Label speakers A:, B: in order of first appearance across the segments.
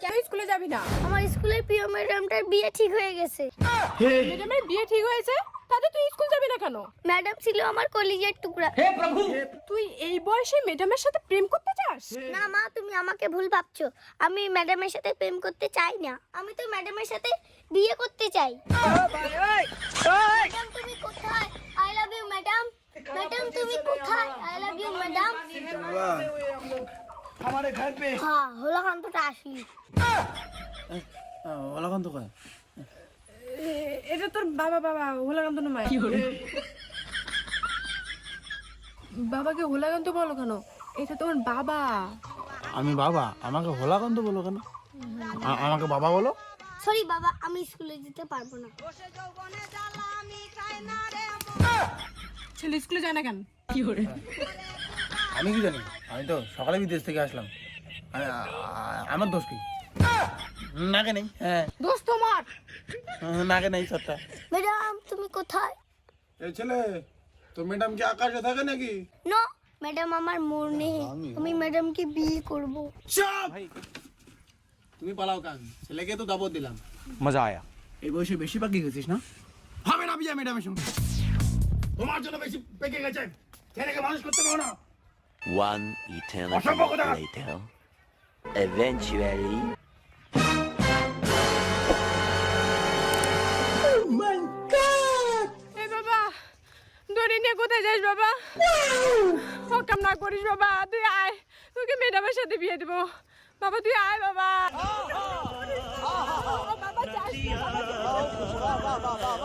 A: কেন স্কুলে যাবি না?
B: আমার স্কুলের প্রিয় ম্যাডামটার বিয়ে ঠিক হয়ে গেছে।
A: ম্যাডামের বিয়ে ঠিক হয়েছে, তাতে তুই স্কুল যাবি না কেন?
B: ম্যাডাম ছিল আমার কলিজার টুকরা।
A: তুই এই বয়সে ম্যাডামের সাথে প্রেম করতে চাস?
B: না মা, তুমি আমাকে ভুল ভাবছো। আমি ম্যাডামের সাথে প্রেম করতে চাই না, আমি তো ম্যাডামের সাথে বিয়ে করতে চাই। ম্যাডাম তুমি কোথায়? I love you madam. Madam তুমি কোথায়? I love you madam.
C: हमारे घर पे
B: হ্যাঁ, হলাকান্তটা আসি।
C: ওলাকান্ত কয়
A: এটা তোর বাবা হোলাকান্ত না মাই? বাবাকে হোলাকান্ত বলো কেন? এটা তোমার বাবা।
C: আমি বাবা, আমাকে হোলাকান্ত বলো কেন? আমাকে বাবা বলো।
B: সরি বাবা, আমি স্কুলে যেতে পারবো না।
A: ছেলে স্কুলে যায় না কেন?
C: আমি কি জানি, আমি তো সকালে বিদেশ থেকে আসলাম। আমার দোষ কি? নাকে নেই। হ্যাঁ,
A: দোস্ত তোমার।
C: নাকে নেই সবটা।
B: ম্যাডাম তুমি কোথায়?
D: এই ছেলে, তোর ম্যাডাম কি আকাশে থাকে নাকি?
B: নো, ম্যাডাম আমার মনে, আমি ম্যাডামকে বিয়ে করব।
D: চুপ! তুমি পালাও কান, ছেলেকে তো দাবত দিলাম।
C: মজা আয়া।
D: এই বয়সে বেশি পাকি গেছিস না? হবে না বিয়ে ম্যাডামের সঙ্গে। তোমার জন্য বেশি পেকে গেছে। ছেলেকে মানুষ করতে পারো না।
E: One eternity later. Eventually.
A: এই বাবা, দড়ি নিয়ে কোথায় যাস বাবা? হকাম না করিস বাবা, তুই আয়, তোকে ম্যাডামের সাথে বিয়ে দেবো। বাবা তুই আয় বাবা। বাবা যাস না,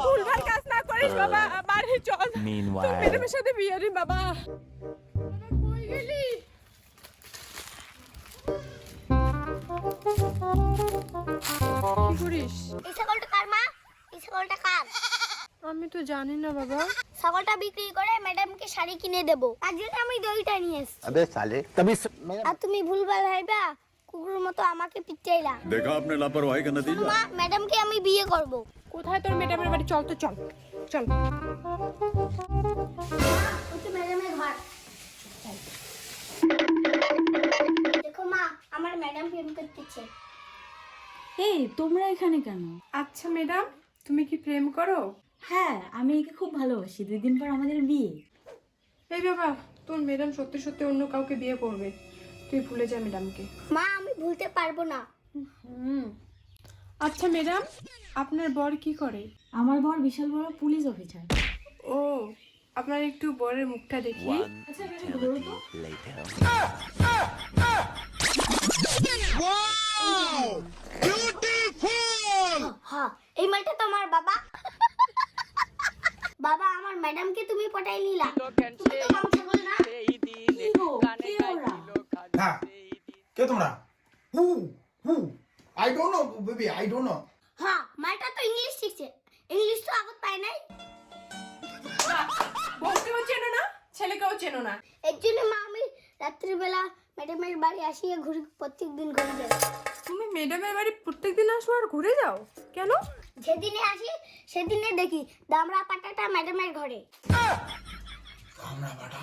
A: ভুলভাল কাজ না করিস বাবা, বাড়ি চল। তোর
E: Meanwhile.
A: ম্যাডামের সাথে বিয়ে দিন বাবা। বাবা, কই গেলি? কি করিস?
B: এই ছাগলটা কার মা? এই ছাগলটা কার?
A: আমি তো জানি না বাবা।
B: ছাগলটা বিক্রি করে ম্যাডামকে শাড়ি কিনে দেব, তার জন্য আমি দইটা নিয়ে এসেছি।
E: अबे साले.
B: আর তুমি ভুলভাল ভাইবা কুকুরের মতো আমাকে পিটাইলা।
F: देखा आपने लापरवाही का नतीजा।
B: মা, ম্যাডামকে আমি বিয়ে করব।
A: কোথায় তোর ম্যাডামের বাড়ি? চল তো চল চল।
B: ওই তো ম্যাডামের ঘর। দেখো মা, আমার ম্যাডাম প্রেম করতেছে।
G: এই তোমরা এখানে কেন?
A: আচ্ছা ম্যাডাম, তুমি কি প্রেম করো?
G: হ্যাঁ, আমি একে খুব ভালোবাসি। 2 দিন পর আমাদের বিয়ে।
A: এই বাবা, তোর ম্যাডাম সত্যি সত্যি অন্য কাউকে বিয়ে করবে, তুই ভুলে যা ম্যাডামকে।
B: মা, আমি ভুলতে পারবো না।
A: আচ্ছা ম্যাডাম, আপনার বর কি করে?
G: আমার বর বিশাল বড় পুলিশ অফিসার।
A: ও, আপনার একটু বরের মুখটা দেখি।
E: One eternity later.
B: হ্যাঁ, এই মালটা তোমার বাবা। বাবা, আমার ম্যাডামকে তুমি পটাই নিলা। তুমি তো কম ছাগল না।
G: কি গো, কে ওরা?
D: হ্যাঁ, কে তোমরা? Who who I don't know baby, I don't know.
B: হ্যাঁ, মালটা তো ইংলিশ শিখছে। ইংলিশ তো আগত পায় নাই।
A: বউকেও চেনো না, ছেলেকেও চেনো না।
B: এর জন্য মা, আমি রাত্রিবেলা ম্যাডামের বাড়ি আসিয়ে ঘুরি, প্রত্যেকদিন ঘুরে যাই।
A: তুমি ম্যাডামের বাড়ি প্রত্যেকদিন আসো আর ঘুরে যাও কেন?
B: যেদিনে আসি সেদিনে দেখি দামড়া পাটাটা ম্যাডামের ঘরে।
D: আমরা বাটা